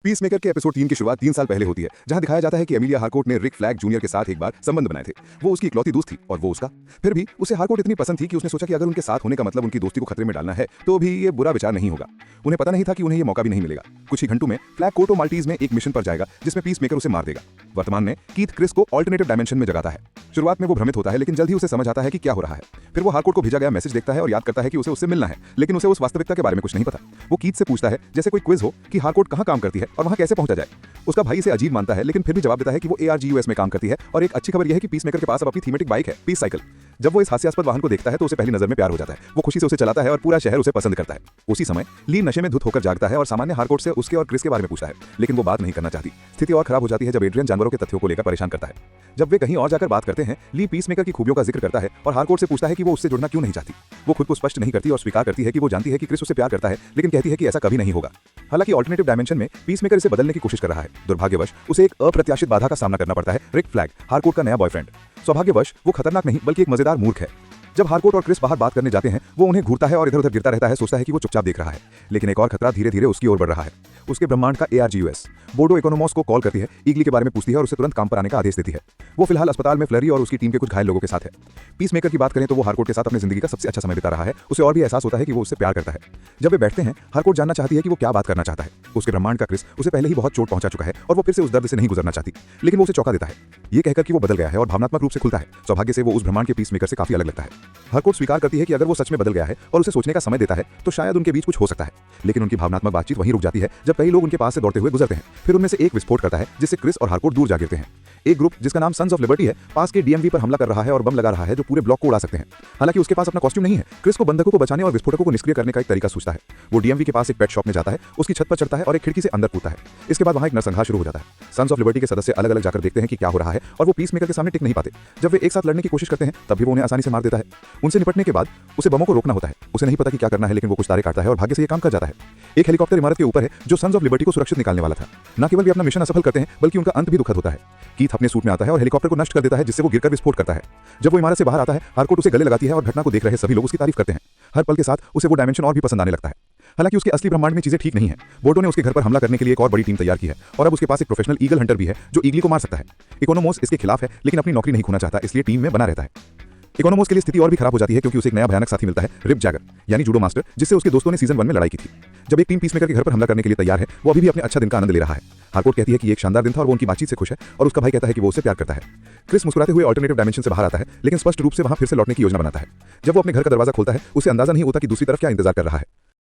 Peacemaker के episode 3 की शुरुआत 3 साल पहले होती है, जहां दिखाया जाता है कि एमिलिया हार्कोर्ट ने रिक फ्लैग जूनियर के साथ एक बार संबंध बनाए थे। वो उसकी इकलौती दोस्त थी और वो उसका। फिर भी उसे हार्कोर्ट इतनी पसंद थी कि उसने सोचा कि अगर उनके साथ होने का मतलब उनकी दोस्ती को खतरे में डालना है तो भी ये बुरा विचार नहीं होगा। उन्हें पता नहीं था कि उन्हें ये मौका भी नहीं मिलेगा। कुछ ही घंटों में फ्लैग कोर्टो माल्टीज में एक मिशन पर जाएगा जिसमें पीसमेकर उसे मार देगा। वर्तमान में कीथ क्रिस को ऑल्टरनेटिव डायमेंशन में जगाता है। शुरुआत में वो भ्रमित होता है, लेकिन जल्द ही उसे समझ आता है कि क्या हो रहा है। फिर वो हार्कोर्ट को भेजा गया मैसेज देखता है और याद करता है कि उसे उससे मिलना है, लेकिन उसे उस वास्तविकता के बारे में कुछ नहीं पता। वो कीथ से पूछता है जैसे कोई क्विज हो कि हार्कोर्ट कहाँ काम करती है और वहाँ कैसे पहुंचा जाए। उसका भाई इसे अजीब मानता है, लेकिन फिर भी जवाब देता है कि वो ARGUS में काम करती है और एक अच्छी खबर यह है कि पीसमेकर के पास अब अपनी थीमेटिक बाइक है, पीस साइकिल। जब वो इस हास्यास्पद वाहन को देखता है तो उसे पहली नजर में प्यार हो जाता है। वो खुशी से उसे चलाता है और पूरा शहर उसे पसंद करता है। उसी समय ली नशे में धुत होकर जागता है और सामान्य हार्कोर्ट से उसके और क्रिस के बारे में पूछता है, लेकिन वो बात नहीं करना चाहती। स्थिति और खराब हो जाती है जब एड्रियन जानवरों के तथ्यों को लेकर परेशान करता है। जब वे कहीं और जाकर बात करते हैं, ली पीसमेकर की खूबियों का जिक्र करता है और हार्कोर्ट से पूछता है कि वो उससे जुड़ना क्यों नहीं चाहती। वो खुद को स्पष्ट नहीं करती और स्वीकार करती है कि वो जानती है कि क्रिस उसे प्यार करता है, लेकिन कहती है कि ऐसा कभी नहीं होगा। हालांकि ऑल्टरनेटिव डायमेंशन में पीसमेकर इसे बदलने की कोशिश कर रहा है। दुर्भाग्यवश उसे एक अप्रत्याशित बाधा का सामना करना पड़ता है, रिक फ्लैग, हार्कोर्ट का नया बॉयफ्रेंड। सौभाग्यवश वो खतरनाक नहीं बल्कि एक मजेदार मूर्ख है। जब हार्कोर्ट और क्रिस बाहर बात करने जाते हैं, वो उन्हें घूरता है और इधर उधर गिरता रहता है, सोचता है कि वो चुपचाप देख रहा है। लेकिन एक और खतरा धीरे धीरे उसकी ओर बढ़ रहा है। उसके ब्रह्मांड का ARGUS बोर्डो इकोनोमॉस को कॉल करती है, ईगली के बारे में पूछती है और उसे तुरंत काम पर आने का आदेश देती है। वो फिलहाल अस्पताल में फ्लरी और उसकी टीम के कुछ घायल लोगों के साथ है। पीसमेकर की बात करें तो वो हार्कोर्ट के साथ अपनी जिंदगी का सबसे अच्छा समय बिता रहा है। उसे और भी एहसास होता है कि वो उससे प्यार करता है। जब वे बैठते हैं, हार्कोर्ट जानना चाहती है कि वो क्या बात करना चाहता है। उसके ब्रह्मांड का क्रिस उसे पहले ही बहुत चोट पहुंचा चुका है और वो फिर से उस दर्द से नहीं गुजरना चाहती, लेकिन वो उसे चौंका देता है, ये कहकर कि वो बदल गया है और भावनात्मक रूप से खुलता है। सौभाग्य से वो उस ब्रह्मांड के पीसमेकर से काफी अलग लगता है। हार्कोर्ट स्वीकार करती है कि अगर वो सच में बदल गया है और उसे सोचने का समय देता है तो शायद उनके बीच कुछ हो सकता है, लेकिन उनकी भावनात्मक बातचीत वहीं रुक जाती है जब कई लोग उनके पास से दौड़ते हुए गुजरते हैं। फिर उनमें से एक विस्फोट करता है जिससे क्रिस और हार्कोर्ट दूर जा गिरते हैं। एक ग्रुप जिसका नाम सन्स ऑफ लिबर्टी है, पास के DMV पर हमला कर रहा है और बम लगा रहा है जो पूरे ब्लॉक को उड़ा सकते हैं। हालांकि उसके पास अपना कॉस्ट्यूम नहीं है। क्रिस को बंधकों को बचाने और विस्फोटकों को निष्क्रिय करने का एक तरीका सोचता है। वो DMV के पास एक पेट शॉप में जाता है, उसकी छत पर चढ़ता है और एक खिड़की से अंदर कूदता है। इसके बाद वहां एक नरसंहार शुरू हो जाता है। सन्स ऑफ लिबर्टी के सदस्य अलग अलग जाकर देखते हैं कि क्या हो रहा है और वो पीसमेकर के सामने टिक नहीं पाते। जब वे एक साथ लड़ने की कोशिश करते हैं तब भी वो उन्हें आसानी से मार देता है। उनसे निपटने के बाद उसे बमों को रोकना होता है। उसे नहीं पता कि क्या करना है, लेकिन वो कुछ तारे काटता है और भाग्य से ये काम कर जाता है। एक हेलीकॉप्टर इमारत के ऊपर है जो सन्स ऑफ लिबर्टी को सुरक्षित निकालने वाला था। न केवल वे अपना मिशन असफल करते हैं बल्कि उनका अंत भी दुखद होता है। कीथ अपने सूट में आता है और हेलीकॉप्टर को नष्ट कर देता है जिससे वो गिरकर विस्फोट करता है। जब वो इमारत से बाहर आता है, हार्कोर्ट उसे गले लगाती है और घटना को देख रहे सभी लोग उसकी तारीफ करते हैं। हर पल के साथ उसे वो डायमेंशन और भी पसंद आने लगता है। हालांकि उसके असली ब्रह्मांड में चीजें ठीक नहीं है। बोर्डो ने उसके घर पर हमला करने के लिए एक और बड़ी टीम तैयार की है और अब उसके पास एक प्रोफेशनल ईगल हंटर भी है जो ईगली को मार सकता है। इकोनोमॉस इसके खिलाफ है, लेकिन अपनी नौकरी नहीं खोना चाहता, इसलिए टीम में बना रहता है। इकोनोमॉस के लिए स्थिति और भी खराब हो जाती है क्योंकि उसे एक नया भयानक साथी मिलता है, रिप जैगर यानी जूडो मास्टर, जिससे उसके दोस्तों ने सीजन 1 में लड़ाई की थी। जब एक टीम पीसमेकर के घर पर हमला करने के लिए तैयार है, वो अभी भी अपने अच्छा दिन का आनंद ले रहा है। हार्कोर्ट कहती है कि एक शानदार दिन था और वो उनकी बातचीत से खुश है और उसका भाई कहता है कि वो उससे प्यार करता है। क्रिस मुस्कुराते हुए ऑल्टरनेटिव डायमेंशन से बाहर आता है, लेकिन स्पष्ट रूप से वहां फिर से लौटने की योजना बनाता है। जब वो अपने घर का दरवाजा खोलता है, उसे अंदाजा नहीं होता कि दूसरी तरफ क्या इंतजार कर रहा है।